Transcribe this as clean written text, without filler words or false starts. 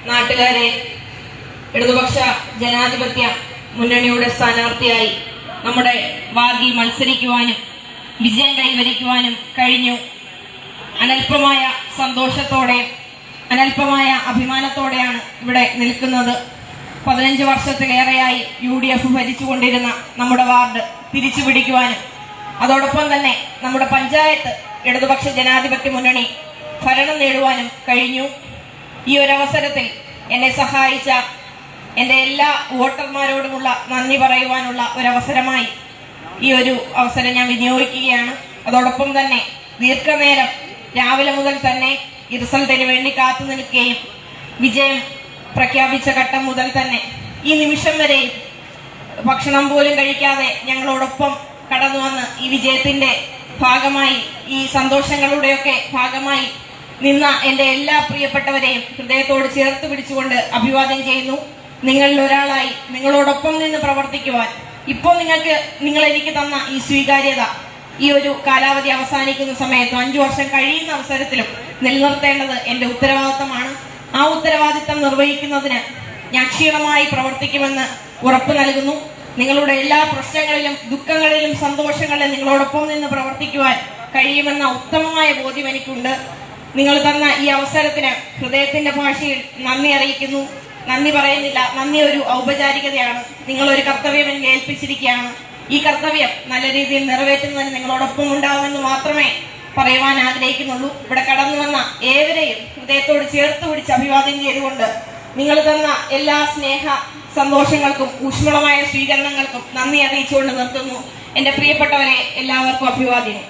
നാട്ടുകാരെ, ഇടതുപക്ഷ ജനാധിപത്യ മുന്നണിയുടെ സ്ഥാനാർത്ഥിയായി നമ്മുടെ വാർഡിൽ മത്സരിക്കുവാനും വിജയം കൈവരിക്കുവാനും കഴിഞ്ഞു. അനൽപമായ സന്തോഷത്തോടെ, അനൽപമായ അഭിമാനത്തോടെയാണ് ഇവിടെ നിൽക്കുന്നത്. 15 വർഷത്തിലേറെയായി UDF ഭരിച്ചുകൊണ്ടിരുന്ന നമ്മുടെ വാർഡ് തിരിച്ചു പിടിക്കുവാനും അതോടൊപ്പം തന്നെ നമ്മുടെ പഞ്ചായത്ത് ഇടതുപക്ഷ ജനാധിപത്യ മുന്നണി ഭരണം നേടുവാനും കഴിഞ്ഞു. ഈ ഒരവസരത്തിൽ എന്നെ സഹായിച്ച എൻ്റെ എല്ലാ വോട്ടർമാരോടുമുള്ള നന്ദി പറയുവാനുള്ള ഒരവസരമായി ഈ ഒരു അവസരം ഞാൻ വിനിയോഗിക്കുകയാണ്. അതോടൊപ്പം തന്നെ ദീർഘനേരം രാവിലെ മുതൽ തന്നെ ഈ റിസൾട്ടിന് വേണ്ടി കാത്തു നിൽക്കുകയും വിജയം പ്രഖ്യാപിച്ച ഘട്ടം മുതൽ തന്നെ ഈ നിമിഷം വരെയും ഭക്ഷണം പോലും കഴിക്കാതെ ഞങ്ങളോടൊപ്പം കടന്നു വന്ന് ഈ വിജയത്തിന്റെ ഭാഗമായി, ഈ സന്തോഷങ്ങളുടെയൊക്കെ ഭാഗമായി നിന്ന എൻ്റെ എല്ലാ പ്രിയപ്പെട്ടവരെയും ഹൃദയത്തോട് ചേർത്ത് പിടിച്ചുകൊണ്ട് അഭിവാദ്യം ചെയ്യുന്നു. നിങ്ങളിൽ ഒരാളായി നിങ്ങളോടൊപ്പം നിന്ന് പ്രവർത്തിക്കുവാൻ ഇപ്പോൾ നിങ്ങൾ എനിക്ക് തന്ന ഈ സ്വീകാര്യത ഈ ഒരു കാലാവധി അവസാനിക്കുന്ന സമയത്തും 5 വർഷം കഴിയുന്ന അവസരത്തിലും നിലനിർത്തേണ്ടത് എൻ്റെ ഉത്തരവാദിത്തമാണ്. ആ ഉത്തരവാദിത്തം നിർവഹിക്കുന്നതിന് ഞാൻ ക്ഷീണമായി പ്രവർത്തിക്കുമെന്ന് ഉറപ്പ് നൽകുന്നു. നിങ്ങളുടെ എല്ലാ പ്രശ്നങ്ങളിലും ദുഃഖങ്ങളിലും സന്തോഷങ്ങളിലും നിങ്ങളോടൊപ്പം നിന്ന് പ്രവർത്തിക്കുവാൻ കഴിയുമെന്ന ഉത്തമമായ ബോധ്യം എനിക്കുണ്ട്. നിങ്ങൾ തന്ന ഈ അവസരത്തിന് ഹൃദയത്തിന്റെ ഭാഷയിൽ നന്ദി അറിയിക്കുന്നു. നന്ദി പറയുന്നില്ല, നന്ദി ഒരു ഔപചാരികതയാണ്. നിങ്ങളൊരു കർത്തവ്യം എനിക്ക് ഏൽപ്പിച്ചിരിക്കുകയാണ്. ഈ കർത്തവ്യം നല്ല രീതിയിൽ നിറവേറ്റുന്നതിന് നിങ്ങളോടൊപ്പം ഉണ്ടാകുമെന്ന് മാത്രമേ പറയുവാൻ ആഗ്രഹിക്കുന്നുള്ളൂ. ഇവിടെ കടന്നു വന്ന ഏവരെയും ഹൃദയത്തോട് ചേർത്ത് പിടിച്ച് അഭിവാദ്യം ചെയ്തുകൊണ്ട് നിങ്ങൾ തന്ന എല്ലാ സ്നേഹ സന്തോഷങ്ങൾക്കും ഊഷ്മളമായ സ്വീകരണങ്ങൾക്കും നന്ദി അറിയിച്ചുകൊണ്ട് നിർത്തുന്നു. എന്റെ പ്രിയപ്പെട്ടവരെ, എല്ലാവർക്കും അഭിവാദ്യം.